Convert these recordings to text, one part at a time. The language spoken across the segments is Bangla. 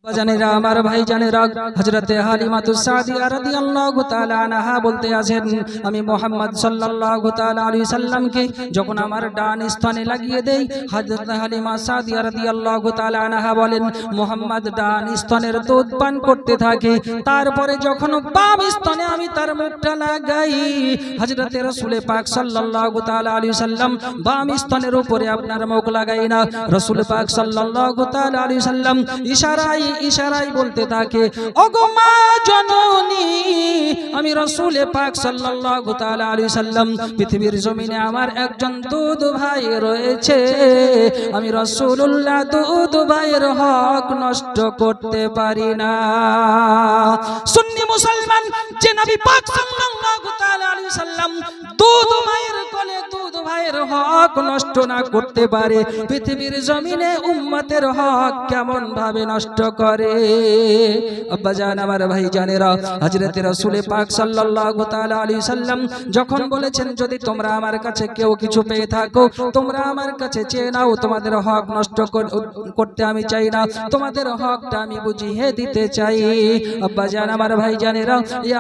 জানেরা আমার ভাই জানেরা হযরতে হালিমাতুস সাদিয়া রাদিয়াল্লাহু তাআলা আনহা বলতে আছেন আমি মুহাম্মদ সাল্লাল্লাহু তাআলা আলাইহি সাল্লামকে যখন আমার ডান স্তনে লাগিয়ে দেই হযরত হালিমা সাদিয়া রাদিয়াল্লাহু তাআলা আনহা বলেন মুহাম্মদ ডান স্তনের দুধ পান করতে থাকে তারপরে যখন বাম স্তনে আমি তার মুখটা লাগাই হযরতে রাসূল পাক সাল্লাল্লাহু তাআলা আলাইহি সাল্লাম বাম স্তনের উপরে আপনার মুখ লাগাই না রাসূল পাক সাল্লাল্লাহু তাআলা আলাইহি সাল্লাম ইশারায় বলতে থাকে ওগো মা জননী আমি রাসূল পাক সাল্লাল্লাহু তাআলা আলাইহি সাল্লাম পৃথিবীর জমিনে আমার একজন দুধ ভাই রয়েছে আমি রাসূলুল্লাহ দুধ ভাইয়ের হক নষ্ট করতে পারি না সুন্নি মুসলমান যে নবী পাক সাল্লাল্লাহু তাআলা আলাইহি সাল্লাম দুধ ভাইয়ের কোলে দুধ ভাইয়ের হক নষ্ট না করতে পারে পৃথিবীর জমিনে উম্মতের হক কেমন ভাবে নষ্ট করে আব্বা জান আমার ভাই জানেরা হযরত রাসূল পাক সাল্লাল্লাহু তাআলা আলাইহি সাল্লাম যখন বলেছেন যদি তোমরা আমার কাছে কেউ কিছু পেয়ে থাকো তোমরা আমার কাছে চেয়ে নাও তোমাদের হক নষ্ট করতে আমি চাই না তোমাদের হকটা আমি বুঝিয়ে দিতে চাই আব্বা জান আমার ভাই জানেরা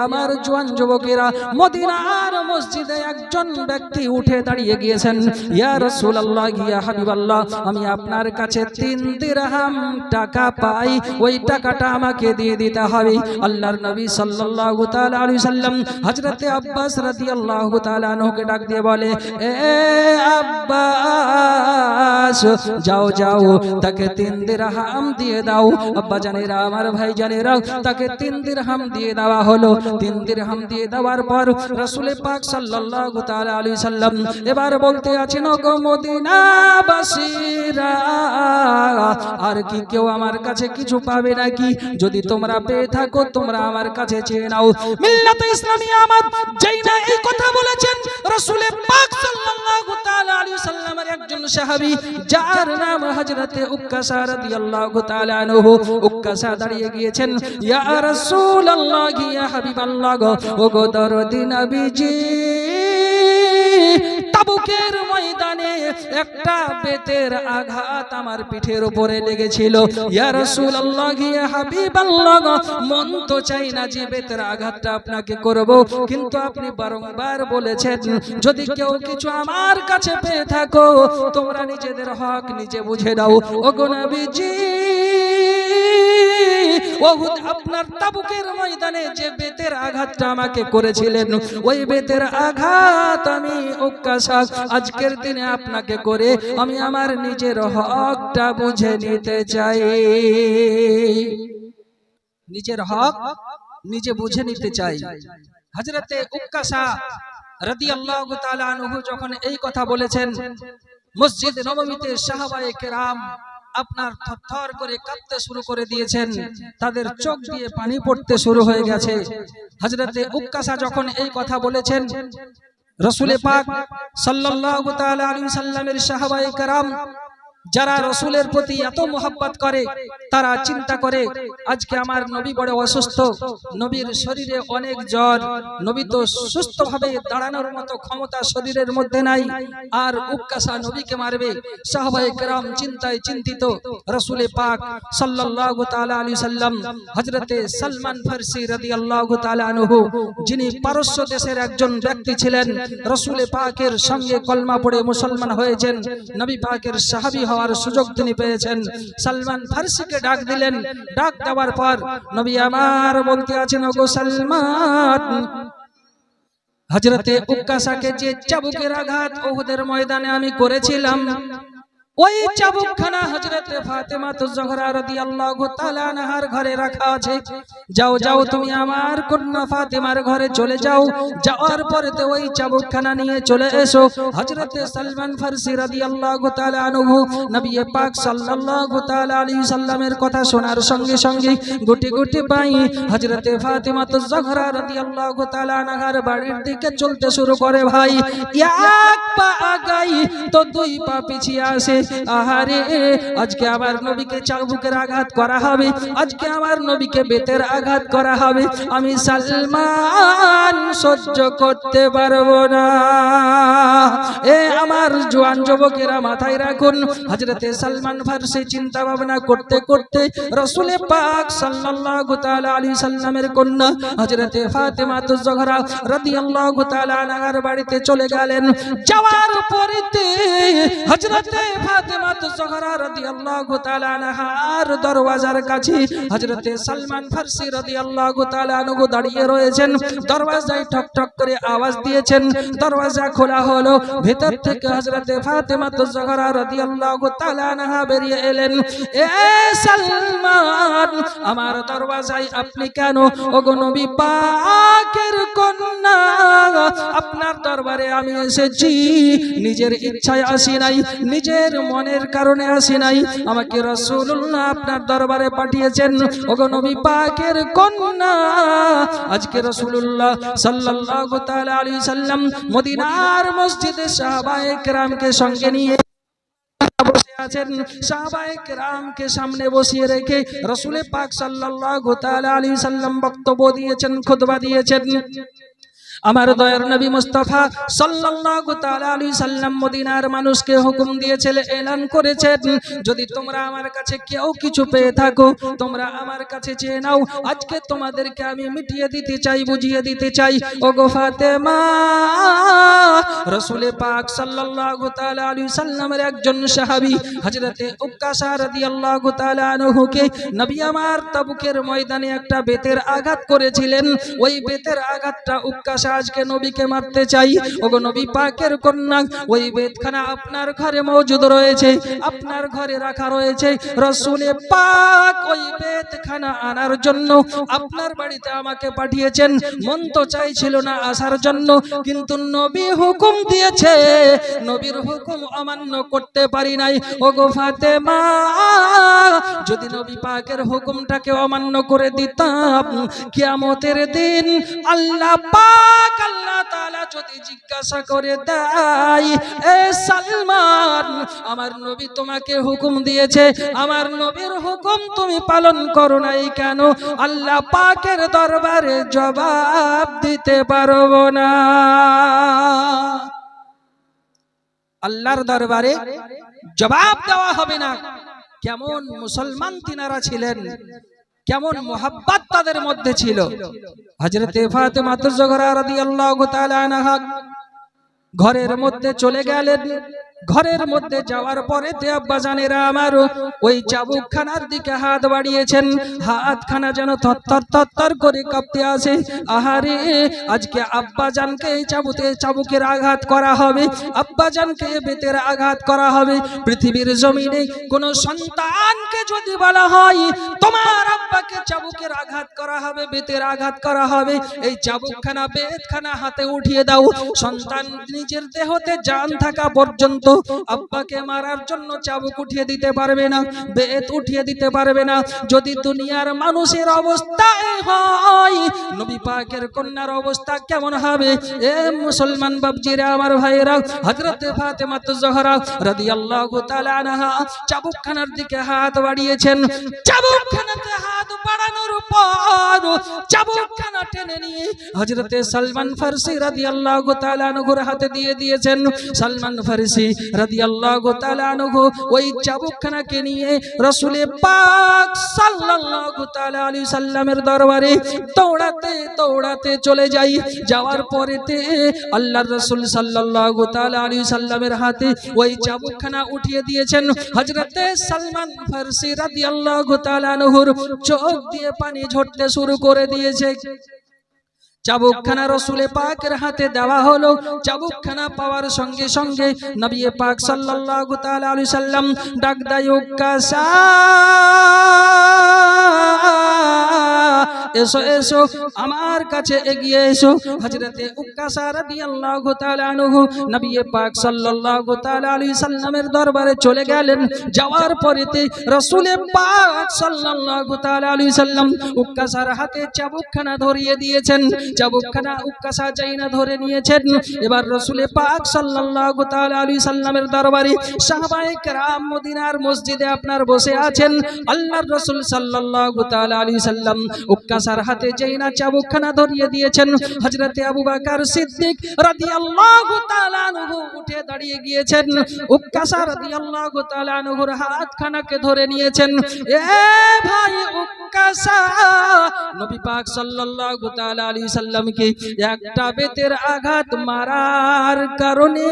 আমার জওয়ান যুবকেরা মদিনার মসজিদে একজন ব্যক্তি উঠে দাঁড়িয়ে গিয়েছেন ইয়া রাসূলুল্লাহ ইয়া হাবিবাল্লাহ আমি আপনার কাছে 3 দিরহাম টাকা পাই ওই টাকাটা আমাকে দিয়ে দিতে হবে আল্লাহর নবী সাল্লাল্লাহু তাআলা আলাইহি সাল্লাম হযরতে আব্বাস রাদিয়াল্লাহু তাআলা আনহুকে ডাক দিয়ে বলে এ আব্বাস যাও যাও তাকে 3 দিরহাম দিয়ে দাও আব্বা জানেরা আমার ভাই জানেরা তাকে 3 দিরহাম দিয়ে দেওয়া হলো 3 দিরহাম দিয়ে দেওয়ার পর রাসূল পাক সাল্লাল্লাহু তাআলা আলাইহি সাল্লাম এবার বলতে আছেন গো মদিনাবাসীরা আর কি কেউ আমার কাছে কিছু পাবে নাকি যদি তোমরা পেয়ে থাকো তোমরা আমার কাছে চেয়ে নাও মিল্লাতে ইসলামিয়া আমার যেই না এই কথা বলেছেন রাসূল পাক সাল্লাল্লাহু তাআলা আলাইহি সাল্লামের একজন সাহাবী যার নাম হযরতে উক্কাশা রাদিয়াল্লাহু তাআলা আনহু উক্কাশা দাঁড়িয়ে গিয়েছেন ইয়া রাসূলুল্লাহ ইয়া হাবিবাল্লাহ ওগো দরদি নবীজি তাবুকের ময়দানে একটা বেতের আঘাত আমার পিঠের উপরে লেগেছিল ইয়া রাসূলুল্লাহ ইয়া হাবিবাল্লাহ মন তো চাই না যে বেতের আঘাতটা আপনাকে করব কিন্তু আপনি বারংবার বলেছেন যদি কেউ কিছু আমার কাছে পেয়ে থাকো তোমরা নিজেদের হক নিজে বুঝে দাও ওগো নবীজি ওহুদ আপনার তাবুকের ময়দানে যে বেতের আঘাতটা আমাকে করেছিলেন ওই বেতের আঘাত আমি উক্কাশা আজকের দিনে আপনাকে করে আমি আমার নিজের হকটা বুঝে নিতে চাই নিজের হক নিজে বুঝে নিতে চাই হযরতে উক্কাশা রাদিয়াল্লাহু তাআলা আনহু যখন এই কথা বলেছেন মসজিদ নববীতে সাহাবায়ে কেরাম আপনার থরথর করে কাঁপতে শুরু করে দিয়েছেন তাদের চোখ দিয়ে পানি পড়তে শুরু হয়ে গেছে হযরতে উক্কাশা যখন এই কথা বলেছেন রাসূল পাক সাল্লাল্লাহু তাআলা আলাইহি সাল্লামের সাহাবায়ে কেরাম যারা রাসূলের প্রতি এত মোহাব্বত করে তারা চিন্তা করে আজকে আমার নবী বড় অসুস্থ নবীর শরীরে অনেক জ্বর নবী তো সুস্থভাবে দাঁড়ানোর মতো ক্ষমতা শরীরের মধ্যে নাই আর উক্কাশা নবীকে মারবে সাহাবায়ে কেরাম চিন্তায় চিন্তিত রাসূল পাক সাল্লাল্লাহু তাআলা আলাইহি সাল্লাম হযরতে সালমান ফারসি রাদিয়াল্লাহু তাআলা আনহু যিনি পারস্য দেশের একজন ব্যক্তি ছিলেন রাসূল পাকের সঙ্গে কলমা পড়ে মুসলমান হয়েছেন নবী পাকের সাহাবী হওয়ার সুযোগ তিনি পেয়েছেন সালমান ফারসিকে ডাক দিলেন ডাক দেওয়ার পর নবী আমার বলতে আছেন ওগো সালমান হযরতে উক্কাশাকে যে চাবুকের আঘাত উহুদের ময়দানে আমি করেছিলাম ওই চাবুকখানা হযরতে ফাতেমাতুজ জোহরা রাদিয়াল্লাহু তাআলা আনহার ঘরে রাখা আছে যাও যাও তুমি আমার কন্যা ফাতেমার ঘরে চলে যাও যাওয়ার পরেতে ওই চাবুকখানা নিয়ে চলে এসো হযরতে সালমান ফারসি রাদিয়াল্লাহু তাআলা আনহু নবী পাক সাল্লাল্লাহু তাআলা আলাইহি সাল্লামের কথা শোনার সঙ্গে সঙ্গে গুটি গুটি পাই হযরতে ফাতেমাতুজ জোহরা রাদিয়াল্লাহু তাআলা আনহার বাড়ির দিকে চলতে শুরু করে ভাই এক পা আগাই তো দুই পা পিছিয়ে আসে আহারে আজকে আমার নবীকে চাবুকের আঘাত করা হবে, আজকে আমার নবীকে বেতের আঘাত করা হবে, আমি সালমান সহ্য করতে পারবো না। এ আমার জওয়ান যুবকেরা মাথায় রাখুন, হযরতে সালমান ফারসি চিন্তা ভাবনা করতে করতে রাসূল পাক সাল্লাল্লাহু তাআলা আলাইহি সাল্লামের কন্যা হযরতে ফাতেমাতুজ জোহরা রাদিয়াল্লাহু তাআলা আনহার বাড়িতে চলে গেলেন। যাওয়ার পরেতে হযরতে ফাতেমাতুজ জোহরা রাদিয়াল্লাহু তাআলা আনহার দরওয়াজার কাছে হযরতে সালমান ফারসি রাদিয়াল্লাহু তাআলা আনহু দাঁড়িয়ে রয়েছেন। দরওয়াজায় ঠক ঠক করে আওয়াজ দিয়েছেন, দরওয়াজা খোলা হলো, ভেতর থেকে হযরতে ফাতেমাতুজ জোহরা রাদিয়াল্লাহু তাআলা আনহা বেরিয়ে এলেন। এ সালমান, আমার দরওয়াজায় আপনি কেন? ওগো নবী পাকের কন্যা, আপনার দরবারে আমি এসেছি, নিজের ইচ্ছায় আসি নাই, নিজের মনের কারণে আসি নাই, আমাকে রাসূলুল্লাহ আপনার দরবারে পাঠিয়েছেন। ওগো নবী পাকের কন্যা, আজকে রাসূলুল্লাহ সাল্লাল্লাহু তাআলা আলাইহি সাল্লাম মদিনার মসজিদে সাহাবায়ে কেরামকে সঙ্গে নিয়ে বসে আছেন। সাহাবায়ে কেরামকে সামনে বসিয়ে রেখে রাসূল পাক সাল্লাল্লাহু তাআলা আলাইহি সাল্লাম বক্তব্য দিয়েছেন, খুতবা দিয়েছেন। আমার দয়ার নবী মুস্তাফা সাল্লাল্লাহু তাআলা আলাইহি সাল্লাম মদিনার মানুষকে হুকুম দিয়েছেন, এলান করেছেন, যদি তোমরা আমার কাছে কেউ কিছু পেয়ে থাকো তোমরা আমার কাছে চেয়ে নাও, আজকে তোমাদেরকে আমি মিটিয়ে দিতে চাই, বুঝিয়ে দিতে চাই। ওগো ফাতেমা, রাসূল পাক সাল্লাল্লাহু তাআলা আলাইহি সাল্লামের একজন সাহাবী হযরতে উক্কাশা রাদিয়াল্লাহু তাআলা আনহুকে নবী আমার তাবুকের ময়দানে একটা বেতের আঘাত করেছিলেন। ওই বেতের আঘাতটা উক্কাশা আজকে নবীকে মারতে চাই। ওগো নবী পাকের কন্যা, ওই বেতখানা আপনার ঘরে মজুদ রয়েছে, আপনার ঘরে রাখা রয়েছে। রাসূল পাক ওই বেতখানা আনার জন্য আপনার বাড়িতে আমাকে পাঠিয়েছেন। মন তো চাইছিল না আসার জন্য, কিন্তু নবী হুকুম দিয়েছে, নবীর হুকুম অমান্য করতে পারি নাই। ওগো ফাতেমা, যদি নবী পাকের হুকুমটাকে অমান্য করে দিতাম, কিয়ামতের দিন আল্লাহ পাক আল্লাহ তাআলা যদি জিজ্ঞাসা করে দেয়, এ সালমান, আমার নবী তোমাকে হুকুম দিয়েছে, আমার নবীর হুকুম তুমি পালন করো নাই কেন? আল্লাহ পাকের দরবারে জবাব দিতে পারবো না। আল্লাহর দরবারে জবাব দেওয়া হবে না। কেমন মুসলমান তিনারা ছিলেন, কেমন মোহাব্বত তাদের মধ্যে ছিল। হযরতে ফাতেমাতুজ জোহরা রাদিয়াল্লাহু তাআলা আনহা ঘরের মধ্যে চলে গেলেন। ঘরের মধ্যে যাওয়ার পরে আব্বাজানেরা আমার ওই চাবুকখানার দিকে হাত বাড়িয়েছেন, হাতখানা যেন থরথর থরথর করে কাঁপতে আসে। আহারে, আজকে আব্বাজানকে এই চাবুকের আঘাত করা হবে, আব্বাজানকে বেতের আঘাত করা হবে। পৃথিবীর জমিনে কোন সন্তানকে যদি বলা হয় তোমার আব্বাকে চাবুকের আঘাত করা হবে, বেতের আঘাত করা হবে, এই চাবুকখানা বেতখানা হাতে উঠিয়ে দাও। সন্তান নিজের দেহতে জান থাকা পর্যন্ত আব্বাকে মারার জন্য চাবুক উঠিয়ে দিতে পারবে না, বেত উঠিয়ে দিতে পারবে না। যদি দুনিয়ার মানুষের অবস্থা হয়, নবী পাকের কন্যার অবস্থা কেমন হবে? এ মুসলমান বাপজিরা, আমার ভাইরা, হযরতে ফাতেমাতুজ জোহরা রাদিয়াল্লাহু তাআলা আনহা চাবুকখানার দিকে হাত বাড়িয়েছেন। চাবুকখানাতে হাত বাড়ানোর পর চাবুকখানা টেনে নিয়ে হযরতে সালমান ফারসি রাদিয়াল্লাহু তাআলা আনহুর হাতে দিয়ে দিয়েছেন। সালমান ফারসি রাদিয়াল্লাহু তাআলা আনহু ওই চাবুকখানাকে নিয়ে রাসূল পাক সাল্লাল্লাহু তাআলা আলাইহি সাল্লামের দরবারে দৌড়াতে দৌড়াতে চলে যাই। যাওয়ার পরেতে আল্লাহর রাসূল সাল্লাল্লাহু তাআলা আলাইহি সাল্লামের হাতে ওই চাবুকখানা উঠিয়ে দিয়েছেন। হযরতে সালমান ফারসি রাদিয়াল্লাহু তাআলা আনহুর চোখ দিয়ে পানি ঝরতে শুরু করে দিয়েছে। চাবুকখানা রাসূল পাকের হাতে দেওয়া হলো। চাবুকখানা পাওয়ার সঙ্গে সঙ্গে নবী পাক সাল্লাল্লাহু তাআলা আলাইহি সাল্লাম ডাক দেয়, উক্কাশা, এসো এসো আমার কাছে এগিয়ে এসো। হযরতে উক্কাসা রাদিয়াল্লাহু তাআলা আনহু নবী পাক সাল্লাল্লাহু তাআলা আলাইহি সাল্লামের দরবারে চলে গেলেন। যাওয়ার পরেতে রাসূল পাক সাল্লাল্লাহু তাআলা আলাইহি সাল্লাম উক্কাসার হাতে চাবুকখানা ধরিয়ে দিয়েছেন। চাবুকখানা উক্কাসা যাইনা ধরে নিয়েছেন। এবার রাসূল পাক সাল্লাল্লাহু তাআলা আলাইহি সাল্লামের দরবারে সাহাবায়ে কেরাম মদিনার মসজিদে আপনার বসে আছেন। আল্লাহর রাসূল সাল্লাল্লাহু তাআলা আলাইহি সাল্লাম উক্কাসার হাতে যাইনা চাবুকখানা ধরিয়ে দিয়েছেন। হযরতে আবু বকর সিদ্দিক রাদিয়াল্লাহু তাআলা আনহু উঠে দাঁড়িয়ে গিয়েছেন। উক্কাসা রাদিয়াল্লাহু তাআলা আনহুর হাতখানাকে ধরে নিয়েছেন। এ ভাই উক্কাসা, নবী পাক সাল্লাল্লাহু তাআলা আলাইহি সাল্লামকে একটা বেতের আঘাত মারার কারণে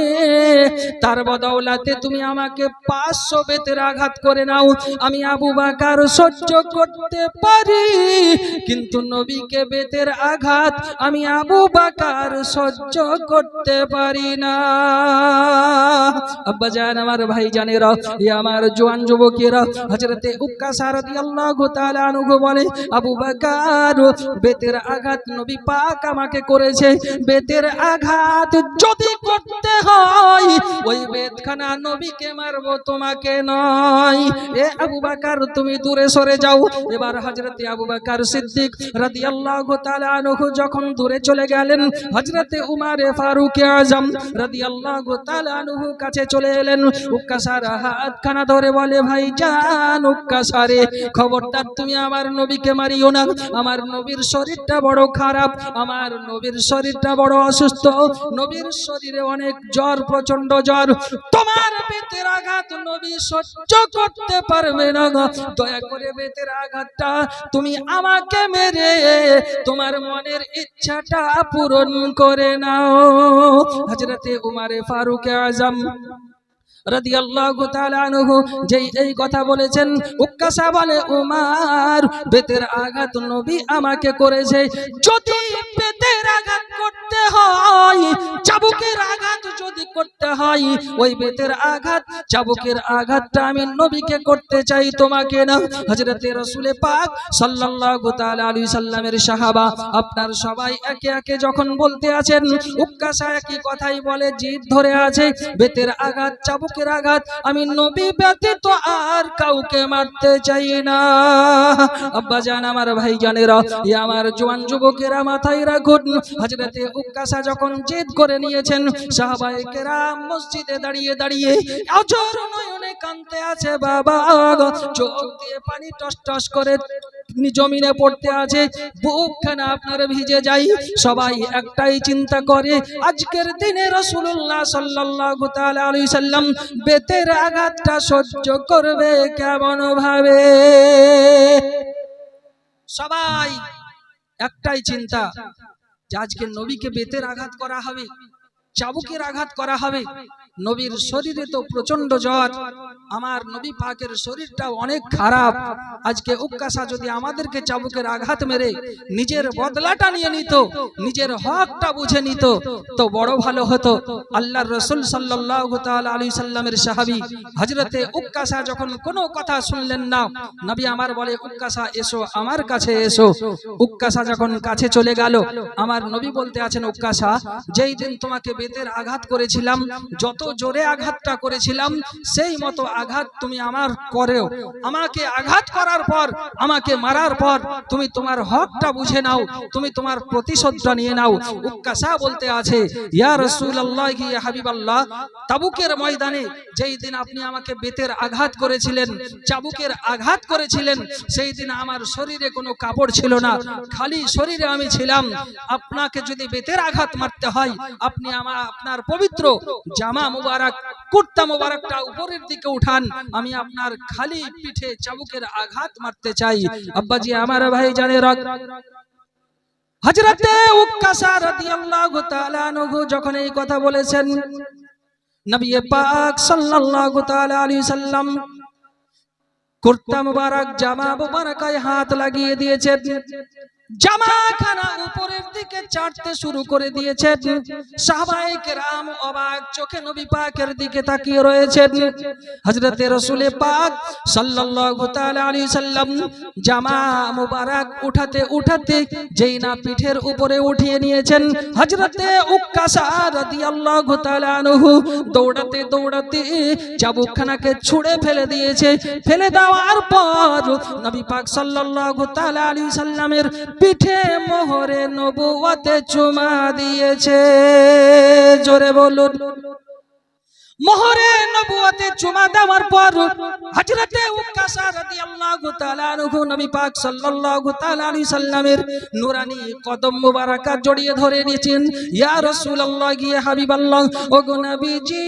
তার বদৌলতে তুমি আমাকে 500 বেতের আঘাত করে নাও, আমি আবু বকর সহ্য করতে পারি, কিন্তু নবীকে বেতের আঘাত আমি আবু বকর সহ্য করতে পারি না। আব্বা জান, আমার ভাই জানেরা, আমার জওয়ান যুবকেরা, হযরতে উক্কাসা রাদিয়াল্লাহু তাআলা আনহু বলে, আবু বকর বেতের আঘাত নবী পাক আমাকে করেছে, বেতের আঘাত যদি করতে হয় ওই বেতখানা নবীকে মারবো, তোমাকে নয়। এ আবু বকর তুমি দূরে সরে যাও। এবার হযরতে আবু বকর সিদ্দিক রাদিয়াল্লাহু তাআলা আনহু যখন দূরে চলে গেলেন, হযরতে উমর ফারুক আযম রাদিয়াল্লাহু তাআলা আনহু কাছে চলে এলেন। উক্কাসার হাতখানা ধরে বলে, ভাই জান উক্কাসা রে, খবরদার তুমি আমার নবীকে মারিও না। আমার নবীর শরীরটা বড় খারাপ, আমার নবীর শরীরটা বড় অসুস্থ, নবীর শরীরে অনেক জ্বর, প্রচন্ড জ্বর। তোমার বেতের আঘাত নবী সহ্য করতে পারবে না। দয়া করে বেতের আঘাতটা তুমি আমাকে মেরে তোমার মনের ইচ্ছাটা পূরণ করে নাও। হযরতে উমর ফারুক আযম রাদিয়াল্লাহু তাআলা আনহু যেই এই কথা বলেছেন, উক্কাসা বলে, উমর বেতের আঘাত নবী আমাকে করেছে, যদি বেতের আঘাত করতে হয়, চাবুকের আঘাত যদি করতে হয়, ওই বেতের আঘাত, চাবুকের আঘাতটা আমি নবীকে করতে চাই, তোমাকে না। হযরতে রাসূল পাক সাল্লাল্লাহু তাআলা আলাইহি সাল্লামের সাহাবা আপনার সবাই একে একে যখন বলতে আছেন, উক্কাসা একই কথাই বলে, জিদ ধরে আছে, বেতের আঘাত, চাবুকের আঘাত আমি নবী ব্যতীত আর কাউকে মারতে চাই না। আব্বা জান, আমার ভাই জানেরা, আমার জওয়ান যুবকেরা মাথায় রাখুন, হযরতে উক্কাসা যখন জিদ করে নিয়েছেন, সাহাবায়ে কেরাম মসজিদে দাঁড়িয়ে দাঁড়িয়ে অঝর নয়নে কাঁদতে আছে। বাবা, চোখ দিয়ে পানি টস টস করে জমিনে পড়তে আছে, বুকখানা আপনার ভিজে যায়। সবাই একটাই চিন্তা করে, আজকের দিনে রাসূলুল্লাহ সাল্লাল্লাহু তাআলা আলাইহি সাল্লাম বেতের আঘাতটা সহ্য করবে কেমন ভাবে। সবাই একটাই চিন্তা যে আজকে নবীকে বেতের আঘাত করা হবে, চাবুকের আঘাত করা হবে। নবীর শরীরে তো প্রচন্ড জ্বর, আমার নবী পাকের শরীরটা অনেক খারাপ। আজকে উক্কাসা যদি আমাদেরকে চাবুকের আঘাত মেরে নিজের বদলাটা নিয়ে নিত, নিজের হকটা বুঝে নিত, তো বড় ভালো হতো। আল্লাহর রাসূল সাল্লাল্লাহু তাআলা আলাইহি সাল্লামের সাহাবী হযরতে উক্কাসা যখন কোনো কথা শুনলেন না, নবী আমার বলে, উক্কাসা এসো, আমার কাছে এসো। উক্কাসা যখন কাছে চলে গেল, আমার নবী বলতে আছেন, উক্কাসা, যেই দিন তোমাকে বেতের আঘাত করেছিলাম, যত জোরে আঘাতটা করেছিলাম সেই মতো আঘাত তুমি আমার করেও, আমাকে আঘাত করার পর, আমাকে মারার পর তুমি তোমার হকটা বুঝে নাও, তুমি তোমার প্রতিশোধটা নিয়ে নাও। উক্কাসা বলতে আছে, ইয়া রাসূলুল্লাহ, ইয়া হাবিবাল্লাহ, তাবুকের ময়দানে যেই দিন আপনি আমাকে বেতের আঘাত করেছিলেন, চাবুকের আঘাত করেছিলেন, সেই দিন আমার শরীরে কোনো কাপড় ছিল না, খালি শরীরে আমি ছিলাম। আপনাকে যদি বেতের আঘাত মারতে হয়, আপনি আপনার পবিত্র জামা মুবারক, কুর্তা মুবারকটা উপরের দিকে উঠান, আমি আপনার খালি পিঠে চাবুকের আঘাত মারতে চাই। আব্বাজি, আমার ভাই জানেরা, হযরতে উক্কাসা রাদিয়াল্লাহু তাআলা আনহু যখন এই কথা বলেছেন, নবী পাক সাল্লাল্লাহু তাআলা আলাইহি সাল্লাম কুর্তা মুবারক, জামা মুবারকায় হাত লাগিয়ে দিয়েছেন। জামাখানা উপরের দিকে চাটতে শুরু করে দিয়েছেন। সাহাবায়ে কেরাম অবাক চোখে নবী পাকের দিকে তাকিয়ে রয়েছেন। হযরতে রাসূল পাক সাল্লাল্লাহু তাআলা আলাইহি সাল্লাম জামা মুবারক উঠাতে যেই না পিঠের উপরে উঠিয়ে নিয়েছেন, হযরতে উক্কাসা রাদিয়াল্লাহু তাআলা আনহু দৌড়াতে চাবুকখানাকে ছুঁড়ে ফেলে দিয়েছে। ফেলে দেওয়ার পর নবী পাক সাল্লাল্লাহু তাআলা আলাইহি সাল্লামের পিঠে মোহরে নবুয়তে চুমা দিয়েছে। জোরে বলুন। মোহরে নবুয়তে চুমা দেওয়ার পর হযরতে উক্কাসা রাদিয়াল্লাহু তাআলা আনহু নবী পাক সাল্লাল্লাহু তাআলা আলাইহি সাল্লামের নুরানি কদম মুবারাকা জড়িয়ে ধরে নিয়েছেন। ইয়া রাসূলুল্লাহ, ইয়া হাবিবাল্লাহ, ওগো নবীজি,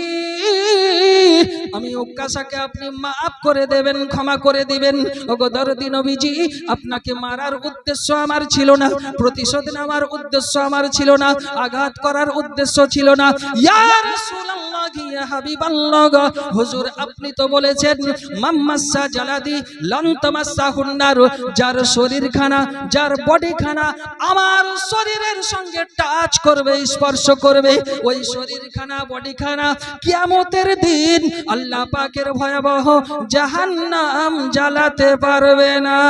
আমি উক্কাসাকে আপনি মাফ করে দেবেন, ক্ষমা করে দিবেন। ওগো দরদি নবীজি, আপনাকে মারার উদ্দেশ্য আমার ছিল না, প্রতিশোধ নেওয়ার উদ্দেশ্য আমার ছিল না, আঘাত করার উদ্দেশ্য ছিল না। ইয়া রাসূলুল্লাহ, ইয়া হাবিবাল্লাহ, হুজুর আপনি তো বলেছেন মাম্মাসা জালাদি লান তামাসসাহুন নার, যার শরীরখানা, যার বডিখানা আমার শরীরের সঙ্গে টাচ করবে, স্পর্শ করবে, ওই শরীরখানা, বডিখানা কিয়ামতের দিন আল্লাহ পাকের ভয়াবহ জাহান্নাম জ্বালাতে পারবে না।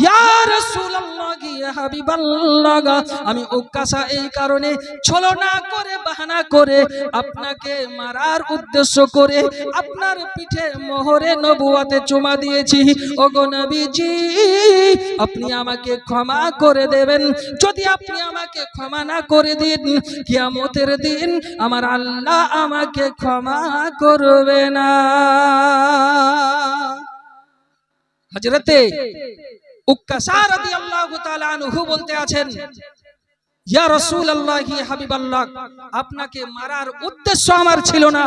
ইয়া রাসূলুল্লাহ, ইয়া হাবিবাল্লাহ, আমি উক্কাসা এই কারণে ছলনা করে, বাহানা করে, আপনাকে মারার উদ্দেশ্য করে আপনার পিঠে মোহরে নবুয়তে চুমা দিয়েছি। ওগো নবীজি, আপনি আমাকে ক্ষমা করে দেবেন। যদি আপনি আমাকে ক্ষমা না করে দিন, কিয়ামতের দিন আমার আল্লাহ আমাকে ক্ষমা করবে না। হযরতে উক্কাসা রাদিয়াল্লাহু তাআলা আনহু বলতে আছেন, ইয়া রাসূলুল্লাহ, ইয়া হাবিবাল্লাহ, আপনাকে মারার উদ্দেশ্য আমার ছিল না,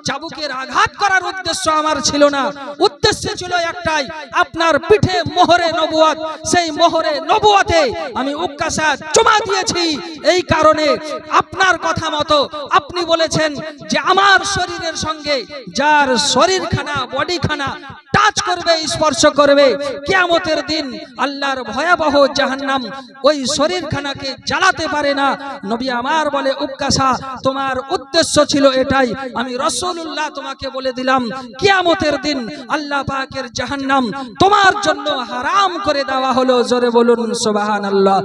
চাবুকের আঘাত করার উদ্দেশ্য আমার ছিল না। উদ্দেশ্য ছিল একটাই, আপনার পিঠে মোহরে নবুয়ত, সেই মোহরে নবুয়তে আমি উক্কাসা চুমা দিয়েছি। এই কারণে আপনার কথা মতো আপনি বলেছেন যে আমার শরীরের সঙ্গে যার শরীরখানা, বডিখানা টাচ করবে, স্পর্শ করবে, কিয়ামতের দিন আল্লাহর ভয়াবহ জাহান্নাম ওই শরীরখানাকে জ্বালাতে পারে না। নবী আমার বলে, উক্কাসা তোমার উদ্দেশ্য ছিল এটাই, আমি রাসূলুল্লাহ তোমাকে বলে দিলাম কিয়ামতের দিন আল্লাহ পাকের জাহান্নাম তোমার জন্য হারাম করে দেওয়া হলো। জোরে বলুন সুবহানাল্লাহ।